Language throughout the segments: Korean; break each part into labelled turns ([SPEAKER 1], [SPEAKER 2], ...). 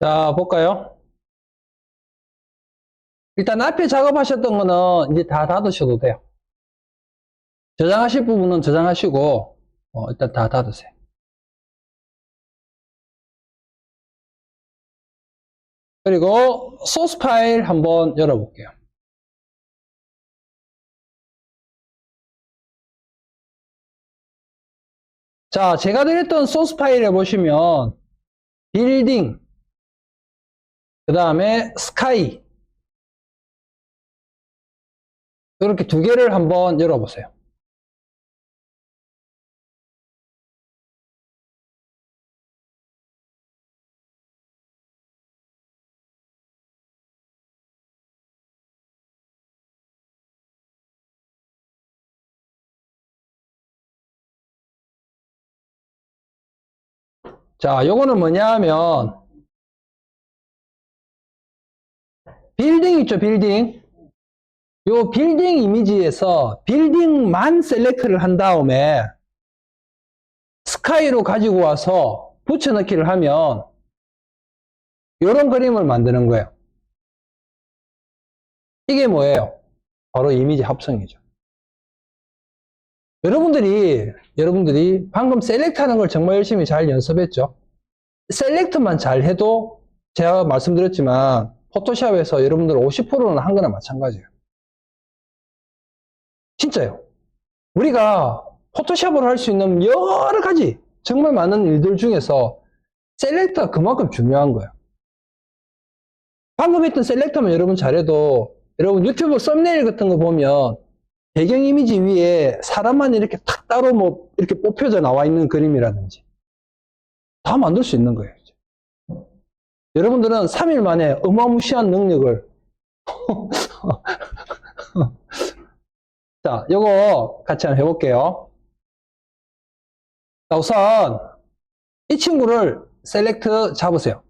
[SPEAKER 1] 자, 볼까요? 일단 앞에 작업하셨던 거는 이제 다 닫으셔도 돼요. 저장하실 부분은 저장하시고, 일단 다 닫으세요. 그리고 소스 파일 한번 열어볼게요. 자, 제가 드렸던 소스 파일에 보시면, 빌딩, 그 다음에 스카이, 이렇게 두 개를 한번 열어보세요. 자, 요거는 뭐냐 하면, 빌딩 있죠, 빌딩. 요 빌딩 이미지에서 빌딩만 셀렉트를 한 다음에 스카이로 가지고 와서 붙여넣기를 하면 이런 그림을 만드는 거예요. 이게 뭐예요? 바로 이미지 합성이죠. 여러분들이 방금 셀렉트 하는 걸 정말 열심히 잘 연습했죠. 셀렉트만 잘 해도 제가 말씀드렸지만 포토샵에서 여러분들 50%는 한 거나 마찬가지예요. 진짜요. 우리가 포토샵으로 할 수 있는 여러 가지 정말 많은 일들 중에서 셀렉터가 그만큼 중요한 거예요. 방금 했던 셀렉터만 여러분 잘해도 여러분 유튜브 썸네일 같은 거 보면 배경 이미지 위에 사람만 이렇게 탁 따로 뭐 이렇게 뽑혀져 나와 있는 그림이라든지 다 만들 수 있는 거예요. 여러분들은 3일 만에 어마무시한 능력을 자, 요거 같이 한번 해볼게요. 자, 우선 이 친구를 셀렉트 잡으세요.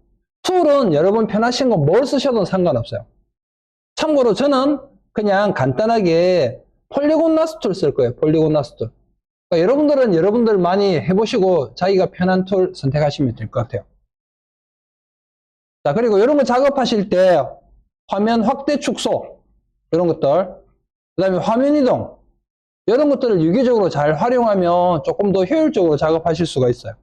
[SPEAKER 1] 툴은 여러분 편하신 거 뭘 쓰셔도 상관없어요. 참고로 저는 그냥 간단하게 폴리곤 라스 툴 쓸 거예요. 폴리곤 라스 툴. 그러니까 여러분들은 여러분들 많이 해보시고 자기가 편한 툴 선택하시면 될 것 같아요. 자, 그리고 이런 거 작업하실 때 화면 확대 축소 이런 것들, 그 다음에 화면 이동 이런 것들을 유기적으로 잘 활용하면 조금 더 효율적으로 작업하실 수가 있어요.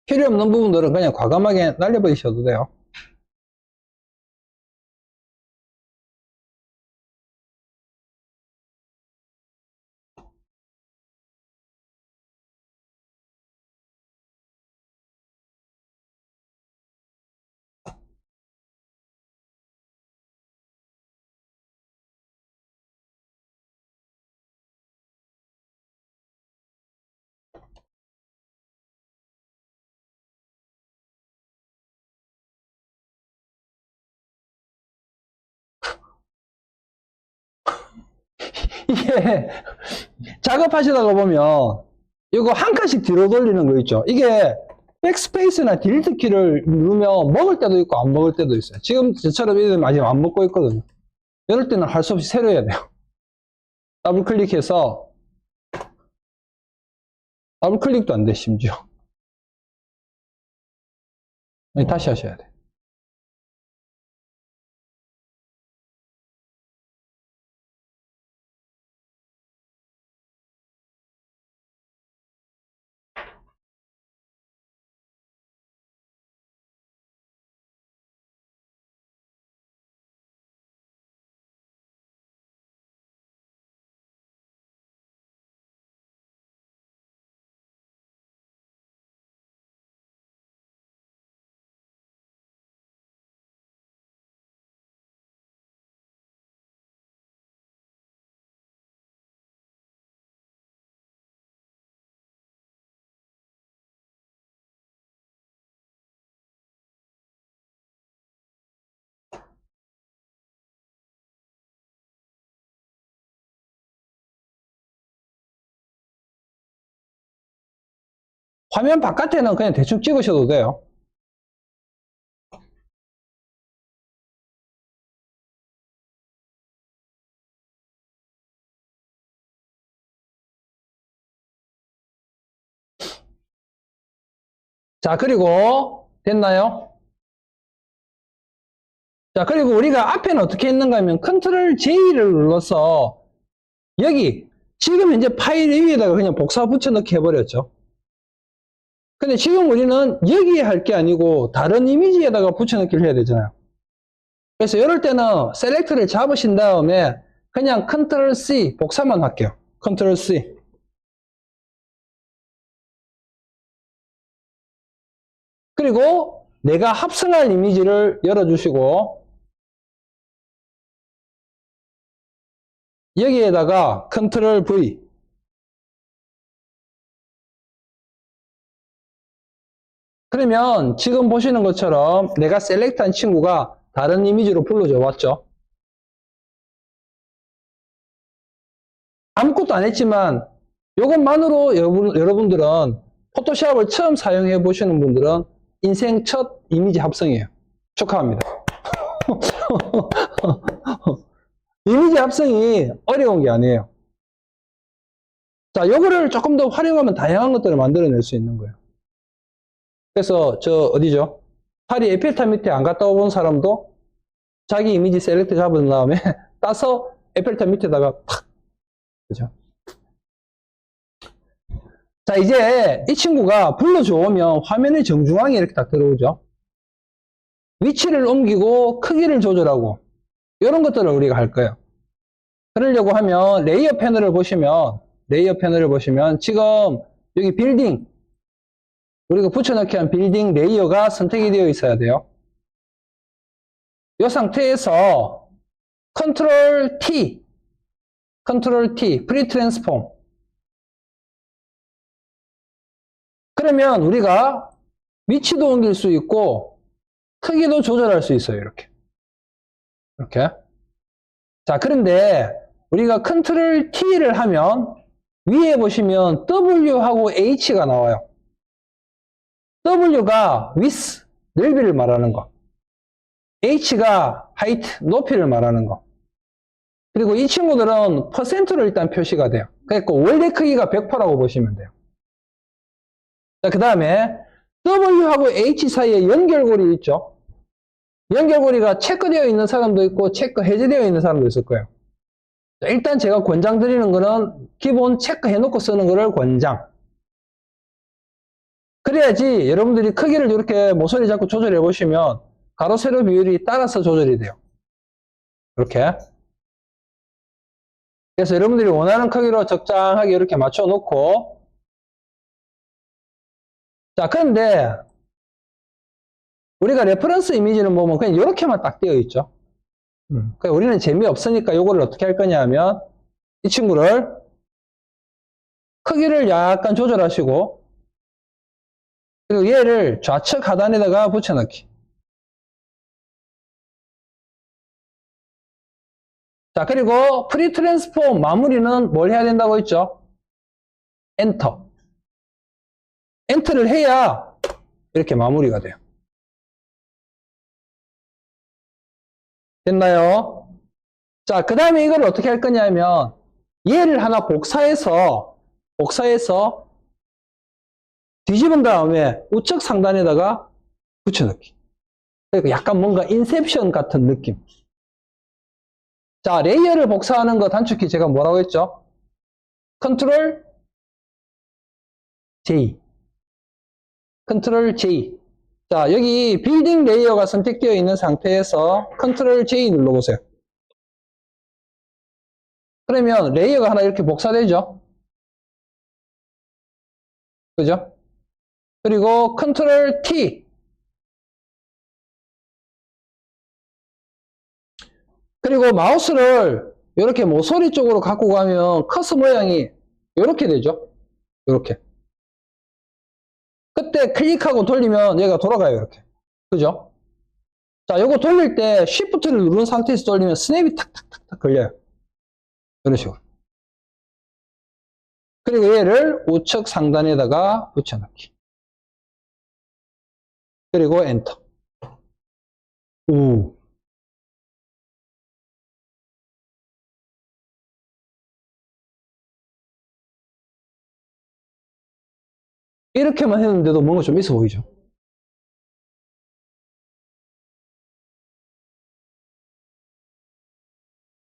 [SPEAKER 1] 필요 없는 부분들은 그냥 과감하게 날려버리셔도 돼요. 이게 작업하시다가 보면 이거 한 칸씩 뒤로 돌리는 거 있죠. 이게 백스페이스나 딜리트 키를 누르면 먹을 때도 있고 안 먹을 때도 있어요. 지금 저처럼 이들 아직 안 먹고 있거든요. 이럴 때는 할 수 없이 새로 해야 돼요. 더블 클릭해서 더블 클릭도 안 돼, 심지어. 다시 하셔야 돼. 화면 바깥에는 그냥 대충 찍으셔도 돼요. 자, 그리고 됐나요? 자, 그리고 우리가 앞에는 어떻게 했는가 하면 컨트롤 J를 눌러서 여기 지금 현재 파일 위에다가 그냥 복사 붙여넣기 해버렸죠. 근데 지금 우리는 여기에 할 게 아니고 다른 이미지에다가 붙여넣기를 해야 되잖아요. 그래서 이럴 때는 셀렉트를 잡으신 다음에 그냥 컨트롤 C 복사만 할게요. 컨트롤 C. 그리고 내가 합성할 이미지를 열어주시고 여기에다가 컨트롤 V. 그러면 지금 보시는 것처럼 내가 셀렉트한 친구가 다른 이미지로 불러져 왔죠. 아무것도 안 했지만 이것만으로 여러분들은 포토샵을 처음 사용해 보시는 분들은 인생 첫 이미지 합성이에요. 축하합니다. 이미지 합성이 어려운 게 아니에요. 자, 요거를 조금 더 활용하면 다양한 것들을 만들어낼 수 있는 거예요. 그래서 어디죠? 파리 에펠탑 밑에 안 갔다 온 사람도 자기 이미지 셀렉트 잡은 다음에 따서 에펠탑 밑에다가 탁, 그죠? 자, 이제 이 친구가 불러주오면 화면의 정중앙에 이렇게 딱 들어오죠. 위치를 옮기고 크기를 조절하고 이런 것들을 우리가 할 거예요. 그러려고 하면 레이어 패널을 보시면 지금 여기 빌딩 우리가 붙여넣기 한 빌딩 레이어가 선택이 되어 있어야 돼요. 이 상태에서 컨트롤 T 프리 트랜스폼. 그러면 우리가 위치도 옮길 수 있고 크기도 조절할 수 있어요. 이렇게. 자, 그런데 우리가 컨트롤 T를 하면 위에 보시면 W하고 H가 나와요. W가 width, 넓이를 말하는 거. H가 height, 높이를 말하는 거. 그리고 이 친구들은 퍼센트로 일단 표시가 돼요. 그러니까 원래 크기가 100%라고 보시면 돼요. 자, 그 다음에 W하고 H 사이에 연결고리 있죠. 연결고리가 체크되어 있는 사람도 있고 체크 해제되어 있는 사람도 있을 거예요. 자, 일단 제가 권장드리는 거는 기본 체크해 놓고 쓰는 거를 권장. 그래야지 여러분들이 크기를 이렇게 모서리 잡고 조절해 보시면 가로 세로 비율이 따라서 조절이 돼요. 이렇게. 그래서 여러분들이 원하는 크기로 적당하게 이렇게 맞춰 놓고 자, 그런데 우리가 레퍼런스 이미지는 보면 그냥 이렇게만 딱 되어 있죠. 그러니까 우리는 재미없으니까 이거를 어떻게 할 거냐 하면 이 친구를 크기를 약간 조절하시고 그리고 얘를 좌측 하단에다가 붙여넣기. 자, 그리고 프리 트랜스폼 마무리는 뭘 해야 된다고 했죠? 엔터. 엔터를 해야 이렇게 마무리가 돼요. 됐나요? 자, 그 다음에 이걸 어떻게 할 거냐면 얘를 하나 복사해서 뒤집은 다음에 우측 상단에다가 붙여넣기. 그러니까 약간 뭔가 인셉션 같은 느낌. 자, 레이어를 복사하는 거 단축키 제가 뭐라고 했죠? 컨트롤 J. 컨트롤 J. 자, 여기 빌딩 레이어가 선택되어 있는 상태에서 컨트롤 J 눌러보세요. 그러면 레이어가 하나 이렇게 복사되죠? 그죠? 그리고 컨트롤 T. 그리고 마우스를 이렇게 모서리 쪽으로 갖고 가면 커서 모양이 이렇게 되죠? 이렇게. 그때 클릭하고 돌리면 얘가 돌아가요, 이렇게. 그죠? 자, 요거 돌릴 때 Shift를 누른 상태에서 돌리면 스냅이 탁탁탁탁 걸려요. 이런 식으로. 그리고 얘를 우측 상단에다가 붙여넣기. 그리고 엔터. 오. 이렇게만 했는데도 뭔가 좀 있어 보이죠?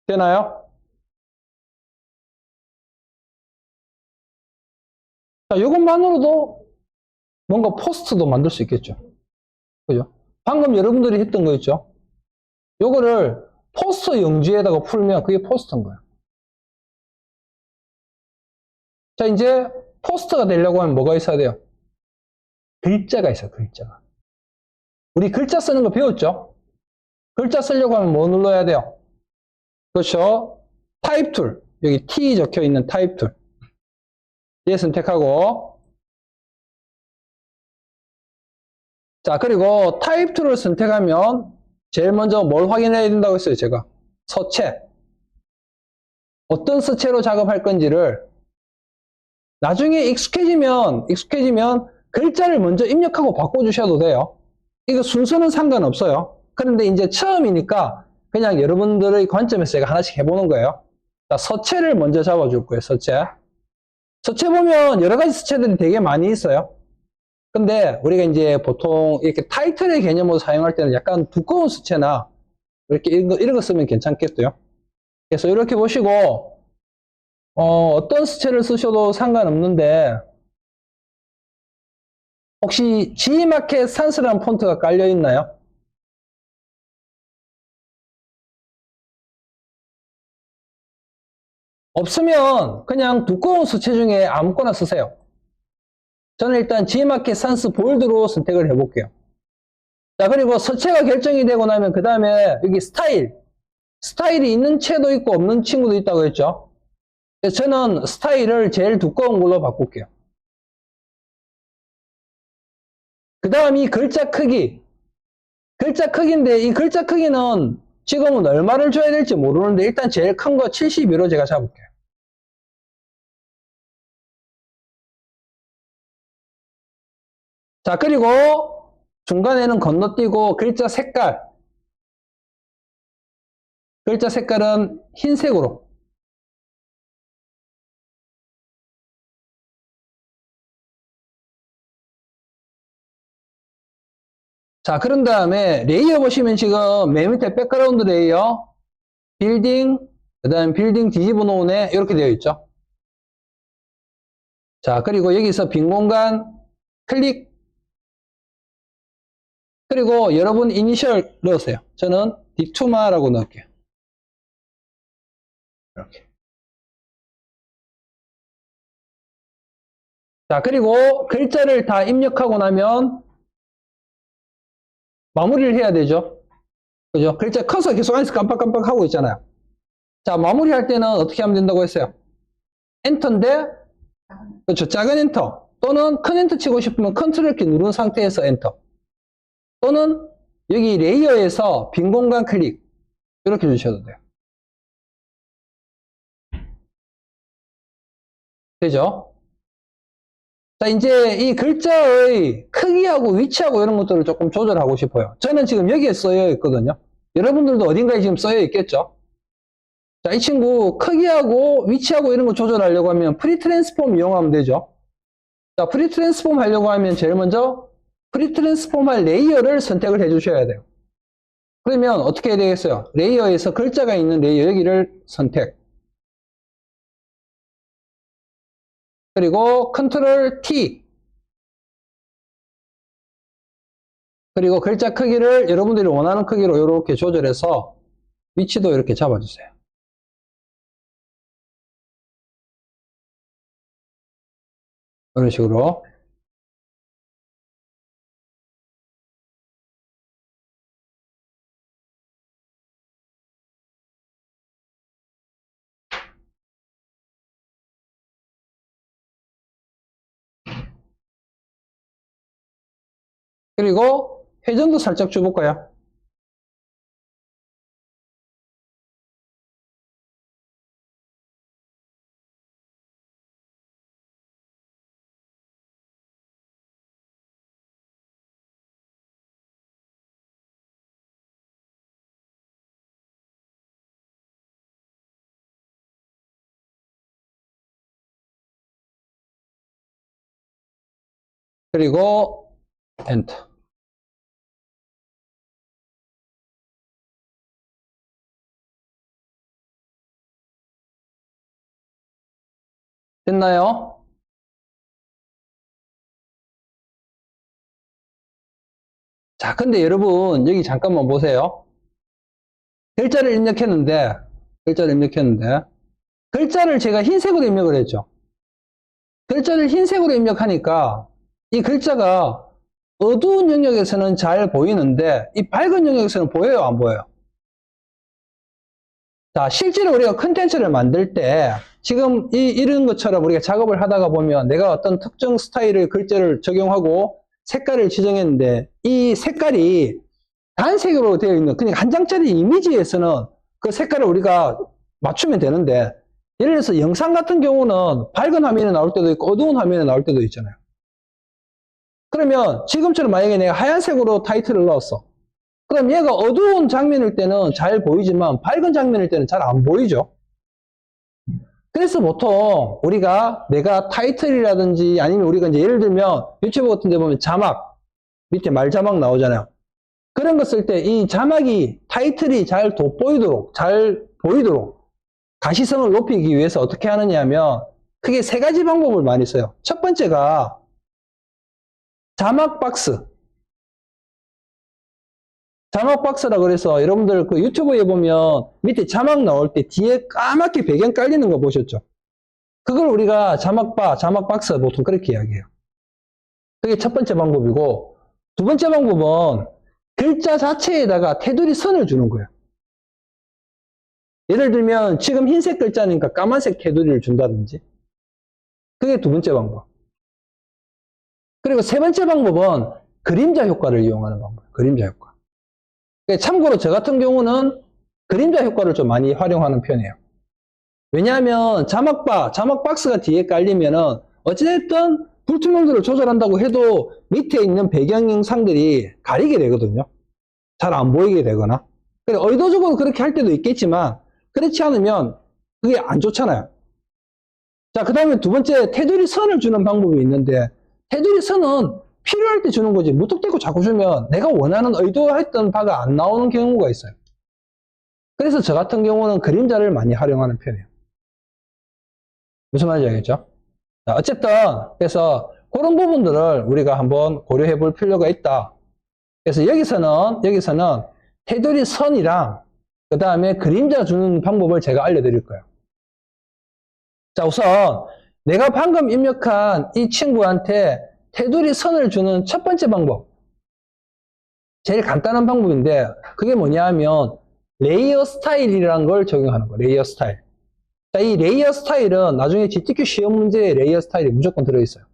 [SPEAKER 1] 되나요? 자, 이것만으로도 뭔가 포스트도 만들 수 있겠죠. 그죠? 방금 여러분들이 했던 거 있죠? 요거를 포스터 영지에다가 풀면 그게 포스터인 거예요. 자, 이제 포스터가 되려고 하면 뭐가 있어야 돼요? 글자가 있어요, 글자가. 우리 글자 쓰는 거 배웠죠? 글자 쓰려고 하면 뭐 눌러야 돼요? 그렇죠? 타입 툴. 여기 T 적혀 있는 타입 툴. 얘 선택하고. 자, 그리고 타입 툴을 선택하면 제일 먼저 뭘 확인해야 된다고 했어요, 제가. 서체. 어떤 서체로 작업할 건지를 나중에 익숙해지면 글자를 먼저 입력하고 바꿔주셔도 돼요. 이거 순서는 상관없어요. 그런데 이제 처음이니까 그냥 여러분들의 관점에서 제가 하나씩 해보는 거예요. 자, 서체를 먼저 잡아줄 거예요, 서체. 서체 보면 여러 가지 서체들이 되게 많이 있어요. 근데 우리가 이제 보통 이렇게 타이틀의 개념으로 사용할 때는 약간 두꺼운 서체나 이렇게 이런 거 쓰면 괜찮겠고요. 그래서 이렇게 보시고, 어떤 서체를 쓰셔도 상관없는데, 혹시 G마켓 산스라는 폰트가 깔려 있나요? 없으면 그냥 두꺼운 수채 중에 아무거나 쓰세요. 저는 일단 G마켓 산스 볼드로 선택을 해볼게요. 자, 그리고 서체가 결정이 되고 나면 그 다음에 여기 스타일이 있는 채도 있고 없는 친구도 있다고 했죠. 그래서 저는 스타일을 제일 두꺼운 걸로 바꿀게요. 그 다음 이 글자 크기인데 이 글자 크기는 지금은 얼마를 줘야 될지 모르는데 일단 제일 큰 거 72로 제가 잡을게요. 자, 그리고 중간에는 건너뛰고 글자 색깔은 흰색으로. 자, 그런 다음에 레이어 보시면 지금 맨 밑에 백그라운드 레이어, 빌딩, 그 다음 빌딩 뒤집어 놓으네 이렇게 되어 있죠. 자, 그리고 여기서 빈 공간 클릭, 그리고 여러분 이니셜 넣으세요. 저는 딕투마라고 넣을게요. 이렇게. 자, 그리고 글자를 다 입력하고 나면 마무리를 해야 되죠. 그죠? 글자 커서 계속 안에서 깜빡깜빡 하고 있잖아요. 자, 마무리할 때는 어떻게 하면 된다고 했어요? 엔터인데, 그렇죠. 작은 엔터. 또는 큰 엔터 치고 싶으면 컨트롤 키 누른 상태에서 엔터. 또는 여기 레이어에서 빈 공간 클릭. 이렇게 주셔도 돼요. 되죠? 자, 이제 이 글자의 크기하고 위치하고 이런 것들을 조금 조절하고 싶어요. 저는 지금 여기에 써여 있거든요. 여러분들도 어딘가에 지금 써여 있겠죠? 자, 이 친구 크기하고 위치하고 이런 거 조절하려고 하면 프리 트랜스폼 이용하면 되죠. 자, 프리 트랜스폼 하려고 하면 제일 먼저 프리 트랜스폼 할 레이어를 선택을 해 주셔야 돼요. 그러면 어떻게 해야 되겠어요? 레이어에서 글자가 있는 레이어 여기를 선택. 그리고 컨트롤 T. 그리고 글자 크기를 여러분들이 원하는 크기로 이렇게 조절해서 위치도 이렇게 잡아주세요. 이런 식으로. 그리고 회전도 살짝 줘볼까요? 그리고 엔터. 됐나요? 자, 근데 여러분, 여기 잠깐만 보세요. 글자를 입력했는데, 글자를 제가 흰색으로 입력을 했죠. 글자를 흰색으로 입력하니까, 이 글자가 어두운 영역에서는 잘 보이는데, 이 밝은 영역에서는 보여요, 안 보여요? 자, 실제로 우리가 컨텐츠를 만들 때, 지금 이런 것처럼 우리가 작업을 하다가 보면 내가 어떤 특정 스타일의 글자를 적용하고 색깔을 지정했는데, 이 색깔이 단색으로 되어 있는, 그러니까 한 장짜리 이미지에서는 그 색깔을 우리가 맞추면 되는데, 예를 들어서 영상 같은 경우는 밝은 화면에 나올 때도 있고 어두운 화면에 나올 때도 있잖아요. 그러면 지금처럼 만약에 내가 하얀색으로 타이틀을 넣었어. 그럼 얘가 어두운 장면일 때는 잘 보이지만 밝은 장면일 때는 잘 안 보이죠. 그래서 보통 우리가 내가 타이틀이라든지 아니면 우리가 이제 예를 들면 유튜브 같은 데 보면 자막, 밑에 말 자막 나오잖아요. 그런 거 쓸 때 이 자막이 타이틀이 잘 돋보이도록, 잘 보이도록 가시성을 높이기 위해서 어떻게 하느냐 하면 크게 세 가지 방법을 많이 써요. 첫 번째가 자막 박스. 자막 박스라 그래서 여러분들 그 유튜브에 보면 밑에 자막 나올 때 뒤에 까맣게 배경 깔리는 거 보셨죠? 그걸 우리가 자막바, 자막 박스 보통 그렇게 이야기해요. 그게 첫 번째 방법이고, 두 번째 방법은 글자 자체에다가 테두리 선을 주는 거예요. 예를 들면 지금 흰색 글자니까 까만색 테두리를 준다든지. 그게 두 번째 방법. 그리고 세 번째 방법은 그림자 효과를 이용하는 방법이에요. 그림자 효과. 참고로 저 같은 경우는 그림자 효과를 좀 많이 활용하는 편이에요. 왜냐하면 자막 박스가 뒤에 깔리면은 어찌됐든 불투명도를 조절한다고 해도 밑에 있는 배경 영상들이 가리게 되거든요. 잘 안 보이게 되거나. 의도적으로 그렇게 할 때도 있겠지만 그렇지 않으면 그게 안 좋잖아요. 자, 그 다음에 두 번째 테두리 선을 주는 방법이 있는데 테두리 선은 필요할 때 주는 거지 무턱대고 자꾸 주면 내가 원하는 의도했던 바가 안 나오는 경우가 있어요. 그래서 저 같은 경우는 그림자를 많이 활용하는 편이에요. 무슨 말인지 알겠죠? 자, 어쨌든 그래서 그런 부분들을 우리가 한번 고려해 볼 필요가 있다. 그래서 여기서는 테두리 선이랑 그 다음에 그림자 주는 방법을 제가 알려드릴 거예요. 자, 우선 내가 방금 입력한 이 친구한테 테두리 선을 주는 첫 번째 방법. 제일 간단한 방법인데 그게 뭐냐 하면 레이어 스타일이라는 걸 적용하는 거예요. 레이어 스타일. 자, 이 레이어 스타일은 나중에 GTQ 시험 문제에 레이어 스타일이 무조건 들어있어요.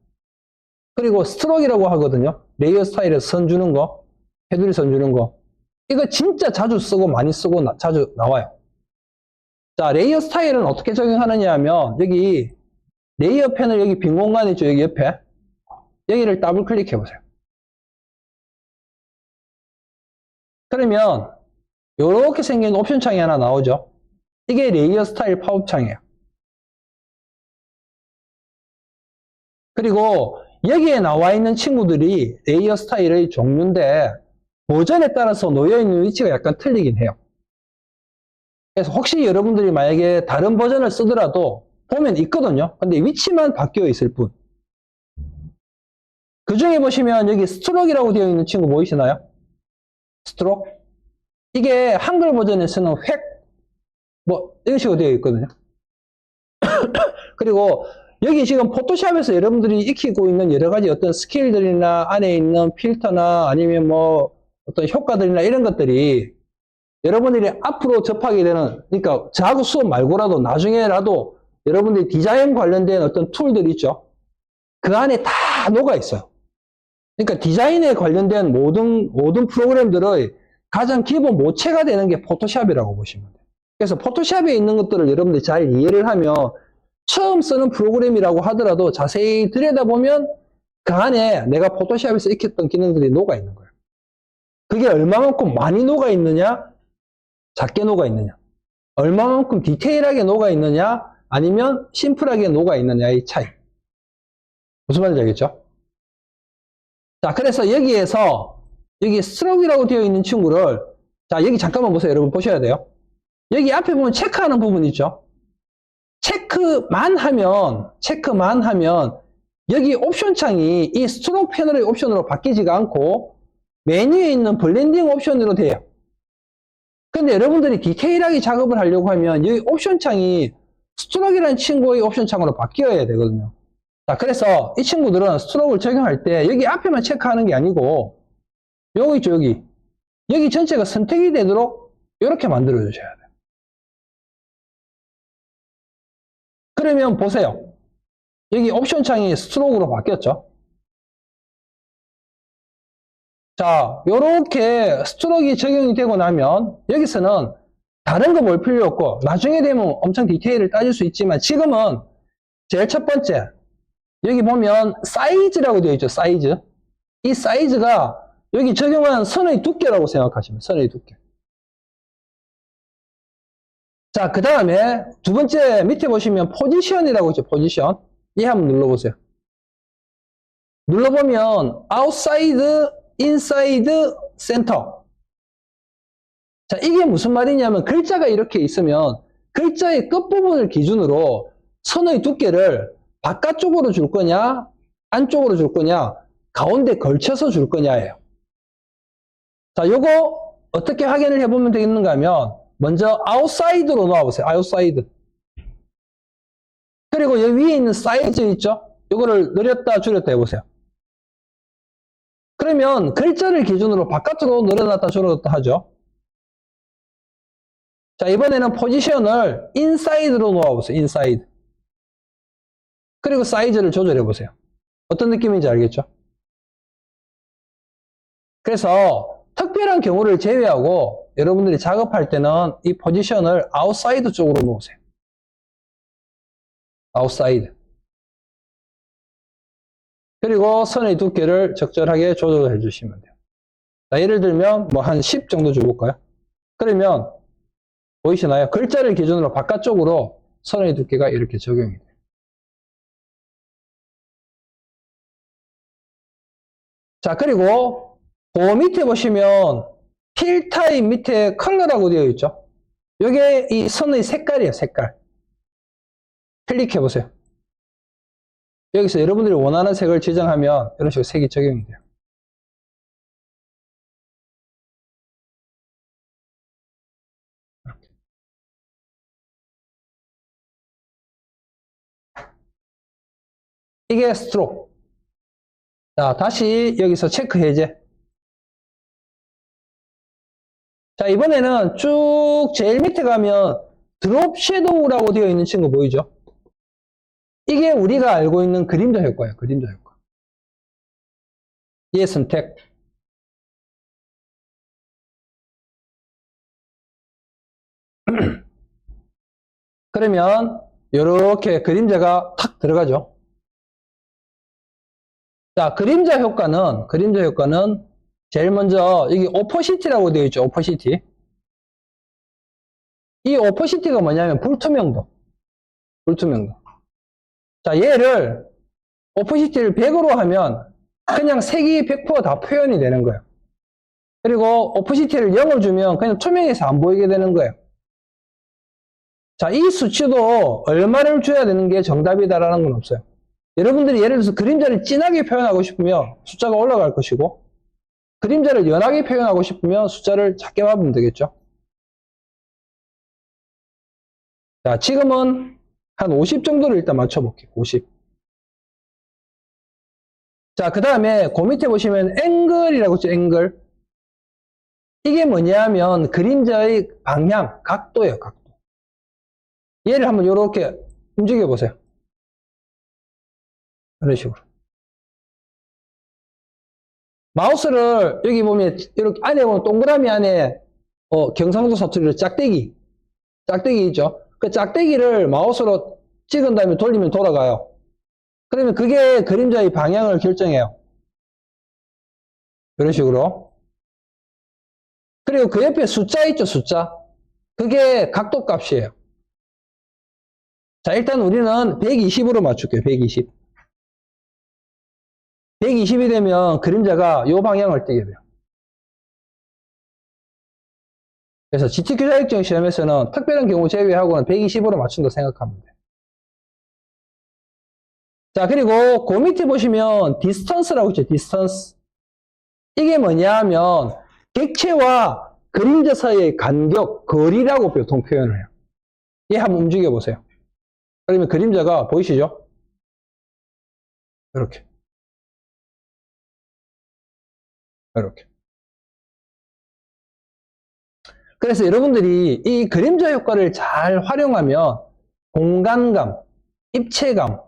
[SPEAKER 1] 그리고 스트로크라고 하거든요. 레이어 스타일에서 선 주는 거, 테두리 선 주는 거. 이거 진짜 자주 쓰고 많이 쓰고 자주 나와요. 자, 레이어 스타일은 어떻게 적용하느냐 하면 여기 레이어 패널 여기 빈 공간 있죠. 여기 옆에. 여기를 더블 클릭해 보세요. 그러면 이렇게 생긴 옵션 창이 하나 나오죠. 이게 레이어 스타일 팝업 창이에요. 그리고 여기에 나와 있는 친구들이 레이어 스타일의 종류인데 버전에 따라서 놓여있는 위치가 약간 틀리긴 해요. 그래서 혹시 여러분들이 만약에 다른 버전을 쓰더라도 보면 있거든요. 근데 위치만 바뀌어 있을 뿐. 그 중에 보시면 여기 스트로크라고 되어 있는 친구 보이시나요? 스트로크? 이게 한글 버전에서는 획, 이런 식으로 되어 있거든요. 그리고 여기 지금 포토샵에서 여러분들이 익히고 있는 여러 가지 어떤 스킬들이나 안에 있는 필터나 아니면 어떤 효과들이나 이런 것들이 여러분들이 앞으로 접하게 되는, 그러니까 저하고 수업 말고라도 나중에라도 여러분들이 디자인 관련된 어떤 툴들이 있죠. 그 안에 다 녹아 있어요. 그러니까 디자인에 관련된 모든 프로그램들의 가장 기본 모체가 되는 게 포토샵이라고 보시면 돼요. 그래서 포토샵에 있는 것들을 여러분들이 잘 이해를 하면 처음 쓰는 프로그램이라고 하더라도 자세히 들여다보면 그 안에 내가 포토샵에서 익혔던 기능들이 녹아 있는 거예요. 그게 얼마만큼 많이 녹아 있느냐, 작게 녹아 있느냐, 얼마만큼 디테일하게 녹아 있느냐, 아니면 심플하게 녹아 있느냐의 차이. 무슨 말인지 알겠죠? 자, 그래서 여기에서 여기 스트로크라고 되어 있는 친구를, 자, 여기 잠깐만 보세요. 여러분 보셔야 돼요. 여기 앞에 보면 체크하는 부분 있죠? 체크만 하면 여기 옵션 창이 이 스트로크 패널의 옵션으로 바뀌지가 않고 메뉴에 있는 블렌딩 옵션으로 돼요. 근데 여러분들이 디테일하게 작업을 하려고 하면 여기 옵션 창이 스트로크라는 친구의 옵션 창으로 바뀌어야 되거든요. 자, 그래서 이 친구들은 스트로크를 적용할 때 여기 앞에만 체크하는 게 아니고 여기 있죠, 여기 전체가 선택이 되도록 이렇게 만들어 주셔야 돼요. 그러면 보세요. 여기 옵션 창이 스트로크로 바뀌었죠. 자, 요렇게 스트로크가 적용이 되고 나면 여기서는 다른 거 볼 필요 없고 나중에 되면 엄청 디테일을 따질 수 있지만 지금은 제일 첫 번째 여기 보면 사이즈라고 되어 있죠. 사이즈. 이 사이즈가 여기 적용한 선의 두께라고 생각하시면 선의 두께. 자, 그 다음에 두 번째 밑에 보시면 포지션이라고 있죠. 포지션. 이 한번 눌러보세요. 눌러보면 outside, inside, center. 자, 이게 무슨 말이냐면 글자가 이렇게 있으면 글자의 끝부분을 기준으로 선의 두께를 바깥쪽으로 줄 거냐, 안쪽으로 줄 거냐, 가운데 걸쳐서 줄 거냐예요. 자, 요거 어떻게 확인을 해보면 되겠는가 하면 먼저 outside로 놓아보세요. outside. 그리고 여기 위에 있는 사이즈 있죠? 요거를 늘렸다 줄였다 해보세요. 그러면 글자를 기준으로 바깥으로 늘어났다 줄였다 하죠. 자, 이번에는 포지션을 인사이드로 놓아보세요. 인사이드. 그리고 사이즈를 조절해보세요. 어떤 느낌인지 알겠죠? 그래서 특별한 경우를 제외하고 여러분들이 작업할 때는 이 포지션을 아웃사이드 쪽으로 놓으세요. 아웃사이드. 그리고 선의 두께를 적절하게 조절해 주시면 돼요. 자, 예를 들면 뭐 한 10 정도 줘볼까요? 그러면 보이시나요? 글자를 기준으로 바깥쪽으로 선의 두께가 이렇게 적용이 돼요. 자, 그리고 그 밑에 보시면 필 타입 밑에 컬러라고 되어 있죠? 이게 이 선의 색깔이에요. 색깔. 클릭해 보세요. 여기서 여러분들이 원하는 색을 지정하면 이런 식으로 색이 적용이 돼요. 이게 스트로크. 자, 다시 여기서 체크 해제. 자, 이번에는 쭉 제일 밑에 가면 드롭 섀도우라고 되어 있는 친구 보이죠? 이게 우리가 알고 있는 그림자 효과예요. 그림자 효과. 얘 선택. 그러면 이렇게 그림자가 탁 들어가죠. 자, 그림자 효과는 제일 먼저 여기 오퍼시티라고 되어 있죠. 오퍼시티. 이 오퍼시티가 뭐냐면 불투명도. 자, 얘를 오퍼시티를 100으로 하면 그냥 색이 100%다 표현이 되는 거예요. 그리고 오퍼시티를 0을 주면 그냥 투명해서 안 보이게 되는 거예요. 자, 이 수치도 얼마를 줘야 되는 게 정답이다라는 건 없어요. 여러분들이 예를 들어서 그림자를 진하게 표현하고 싶으면 숫자가 올라갈 것이고 그림자를 연하게 표현하고 싶으면 숫자를 작게 잡으면 되겠죠. 자, 지금은 한 50 정도를 일단 맞춰볼게요. 50. 자, 그 다음에 그 밑에 보시면 앵글이라고 있죠. 앵글. 이게 뭐냐면 그림자의 방향, 각도예요. 각도. 얘를 한번 이렇게 움직여 보세요. 이런 식으로. 마우스를 여기 보면 이렇게 안에 보면 동그라미 안에 경상도 사투리로 짝대기 있죠. 그 짝대기를 마우스로 찍은 다음에 돌리면 돌아가요. 그러면 그게 그림자의 방향을 결정해요. 이런 식으로. 그리고 그 옆에 숫자 있죠. 숫자. 그게 각도 값이에요. 자, 일단 우리는 120으로 맞출게요. 120. 120이 되면 그림자가 이 방향을 띄게 돼요. 그래서 GTQ 자격증 시험에서는 특별한 경우 제외하고는 120으로 맞춘다 생각하면 돼요. 자, 그리고 그 밑에 보시면 디스턴스라고 있죠. 디스턴스. 이게 뭐냐 하면 객체와 그림자 사이의 간격, 거리라고 보통 표현을 해요. 얘 한번 움직여 보세요. 그러면 그림자가 보이시죠? 이렇게. 이렇게. 그래서 여러분들이 이 그림자 효과를 잘 활용하면 공간감, 입체감,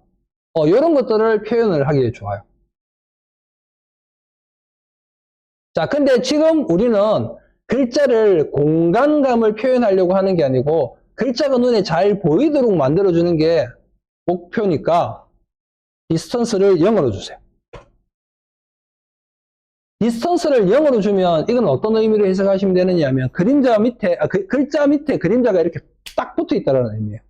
[SPEAKER 1] 이런 것들을 표현을 하기 좋아요. 자, 근데 지금 우리는 글자를 공간감을 표현하려고 하는 게 아니고 글자가 눈에 잘 보이도록 만들어주는 게 목표니까 디스턴스를 0으로 주세요. 디스턴스를 0으로 주면 이건 어떤 의미로 해석하시면 되느냐 하면 그림자 밑에, 글자 밑에 그림자가 이렇게 딱 붙어 있다는 의미예요.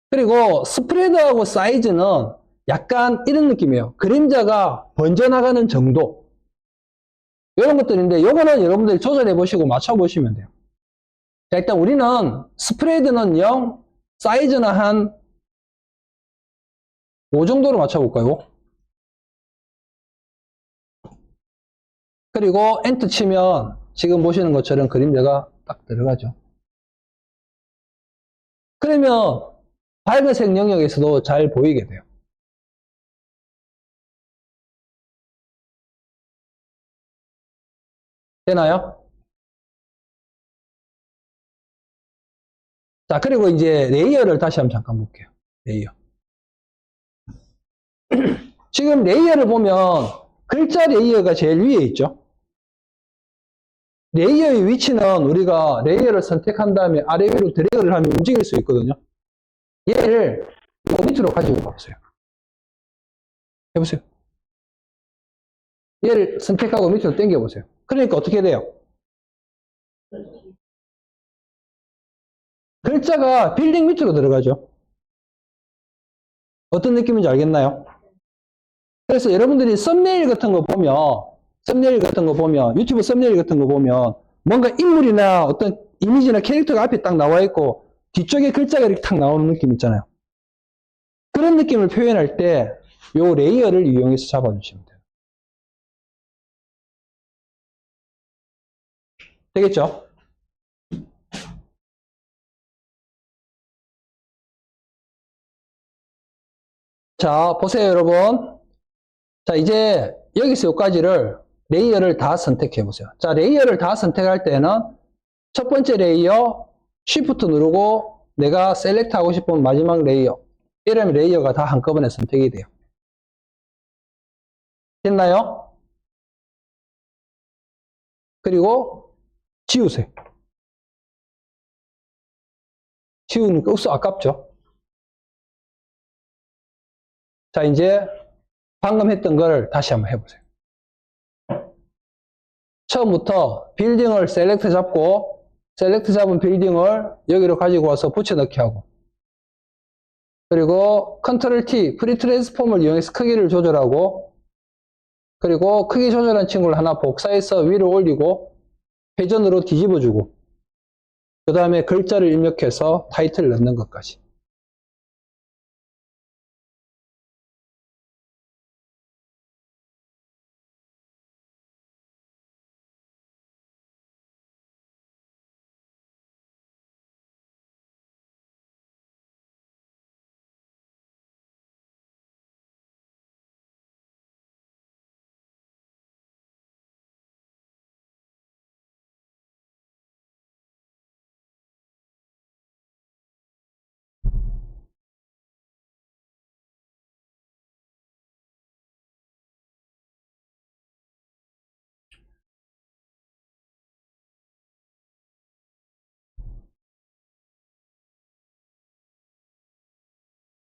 [SPEAKER 1] 그리고 스프레드하고 사이즈는 약간 이런 느낌이에요. 그림자가 번져나가는 정도. 이런 것들인데 요거는 여러분들이 조절해 보시고 맞춰 보시면 돼요. 자, 일단 우리는 스프레드는 0, 사이즈는 한 5 정도로 맞춰 볼까요? 그리고 엔터 치면 지금 보시는 것처럼 그림자가 딱 들어가죠. 그러면 밝은색 영역에서도 잘 보이게 돼요. 되나요? 자, 그리고 이제 레이어를 다시 한번 잠깐 볼게요. 레이어. 지금 레이어를 보면 글자 레이어가 제일 위에 있죠. 레이어의 위치는 우리가 레이어를 선택한 다음에 아래 위로 드래그를 하면 움직일 수 있거든요. 얘를 밑으로 가지고 가보세요. 해보세요. 얘를 선택하고 밑으로 당겨보세요. 그러니까 어떻게 돼요? 글자가 빌딩 밑으로 들어가죠. 어떤 느낌인지 알겠나요? 그래서 여러분들이 썸네일 같은 거 보면, 유튜브 썸네일 같은 거 보면, 뭔가 인물이나 어떤 이미지나 캐릭터가 앞에 딱 나와 있고, 뒤쪽에 글자가 이렇게 탁 나오는 느낌 있잖아요. 그런 느낌을 표현할 때, 요 레이어를 이용해서 잡아주시면 돼요. 되겠죠? 자, 보세요, 여러분. 자, 이제 여기서 여기까지를 레이어를 다 선택해 보세요. 자, 레이어를 다 선택할 때는 첫 번째 레이어 Shift 누르고 내가 셀렉트 하고 싶은 마지막 레이어, 이러면 레이어가 다 한꺼번에 선택이 돼요. 됐나요? 그리고 지우세요. 지우니까 아깝죠? 자, 이제 방금 했던 걸 다시 한번 해보세요. 처음부터 빌딩을 셀렉트 잡고, 셀렉트 잡은 빌딩을 여기로 가지고 와서 붙여넣기 하고, 그리고 컨트롤 T, 프리 트랜스폼을 이용해서 크기를 조절하고, 그리고 크기 조절한 친구를 하나 복사해서 위로 올리고, 회전으로 뒤집어주고, 그 다음에 글자를 입력해서 타이틀을 넣는 것까지.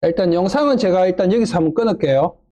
[SPEAKER 1] 일단 영상은 제가 일단 여기서 한번 끊을게요.